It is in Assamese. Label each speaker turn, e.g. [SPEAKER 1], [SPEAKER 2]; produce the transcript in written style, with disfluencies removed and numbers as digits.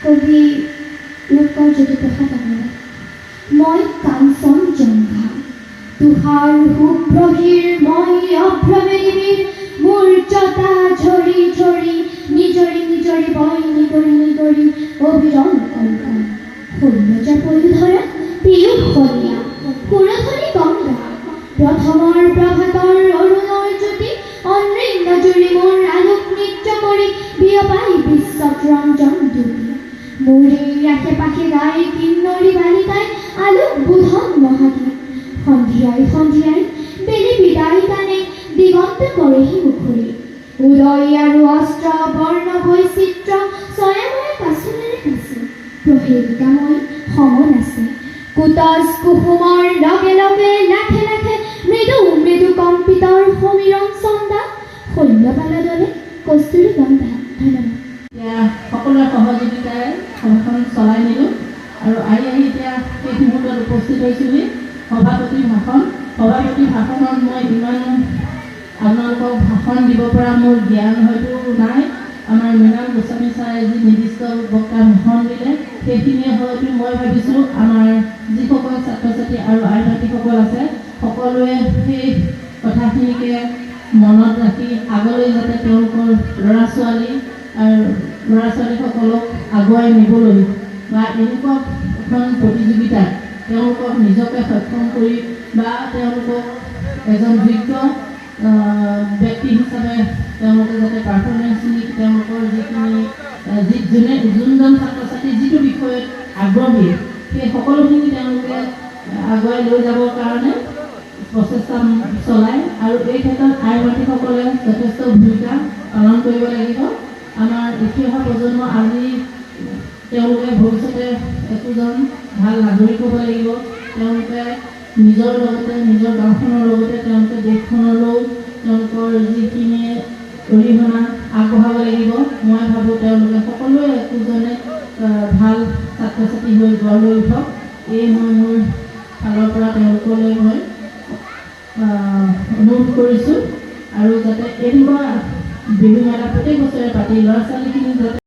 [SPEAKER 1] কবি লোকৰ জ্যোতিপ্ৰসাদ আগৰৱালা। মই কাঞ্চন জংঘা তুষাৰ শুভ্ৰহীৰ মই অভ্ৰমেৰীৰ মোৰ জতা ঝৰি ঝৰি নিজৰি নিজৰি বই নিগৰি নিগৰি অবিৰল কণ্ঠা সৌন্দৰ্য পৰিধৰা পীয়ুষ কলীয়া সুৰধনী গংগা প্ৰথমৰ প্ৰভাতৰ অৰুণৰ জ্যোতি অনৃণ্য জুৰি মোৰ আলোক নৃত্য কৰি বিয়পাই বিশ্বত ৰঞ্জন দুটি মোৰে আশে পাশে গাই কিন্নৰী বালিকাই আলোক বোধন মহাগীত সন্ধিয়াই সন্ধিয়াই বেলি বিদায় গানে দিগন্ত কৰেহি মুখৰি উদয় আৰু অস্ত্ৰ বৰ্ণ বৈচিত্ৰ ছয়াময় কাচুলেৰে কাছে প্ৰহেলিকাময় সমন আছে কুতজ কুসুমৰ লগে লগে লাখে লাখে মৃদু মৃদু কম্পিতৰ সমীৰণ চন্দা শৈলবালা দলে কস্তুৰী গন্ধা। ধন্যবাদ।
[SPEAKER 2] সকলোৰে সহযোগিতাৰে সভাখন চলাই নিলোঁ আৰু আহি এতিয়া সেই মুহূৰ্তত উপস্থিত হৈছোঁহি সভাপতিৰ ভাষণত মই ইমান আপোনালোকক ভাষণ দিব পৰা মোৰ জ্ঞান হয়তো নাই। আমাৰ মৃণাল গোস্বামী ছাৰে যি নিৰ্দিষ্ট বক্তা ভাষণ দিলে সেইখিনিয়ে হয়তো মই ভাবিছোঁ আমাৰ যিসকল ছাত্ৰ ছাত্ৰী আৰু আই ভাইটিসকল আছে সকলোৱে সেই কথাখিনিকে মনত ৰাখি আগলৈ যাতে তেওঁলোকৰ ল'ৰা ছোৱালীসকলক আগুৱাই নিবলৈ বা এনেকুৱা এখন প্ৰতিযোগিতাত তেওঁলোকক নিজকে সক্ষম কৰি বা তেওঁলোকক এজন যোগ্য ব্যক্তি হিচাপে তেওঁলোকে যাতে পাৰফৰ্মেঞ্চখিনি তেওঁলোকৰ যিখিনি যোনজন ছাত্ৰ ছাত্ৰী যিটো বিষয়ত আগ্ৰহী সেই সকলোখিনি তেওঁলোকে আগুৱাই লৈ যাবৰ কাৰণে প্ৰচেষ্টা চলায় আৰু এই ক্ষেত্ৰত আই ভাইটিসকলে যথেষ্ট ভূমিকা পালন কৰিব লাগিব। আমাৰ উঠি অহা প্ৰজন্ম আজি তেওঁলোকে ভৱিষ্যতে একোজন ভাল নাগৰিক হ'ব লাগিব। তেওঁলোকে নিজৰ লগতে নিজৰ গাঁওখনৰ লগতে তেওঁলোকে দেশখনলৈও তেওঁলোকৰ যিখিনি অৰিহণা আগবঢ়াব লাগিব। মই ভাবোঁ তেওঁলোকে সকলোৱে একোজনে ভাল ছাত্ৰ ছাত্ৰী হৈ গঢ় লৈ উঠক এই মই মোৰ ফালৰ পৰা তেওঁলোকলৈ মই অনুৰোধ কৰিছোঁ আৰু যাতে এনেকুৱা বিহু মেলা প্ৰত্যেক বছৰে পাতি ল'ৰা ছোৱালীখিনি যাতে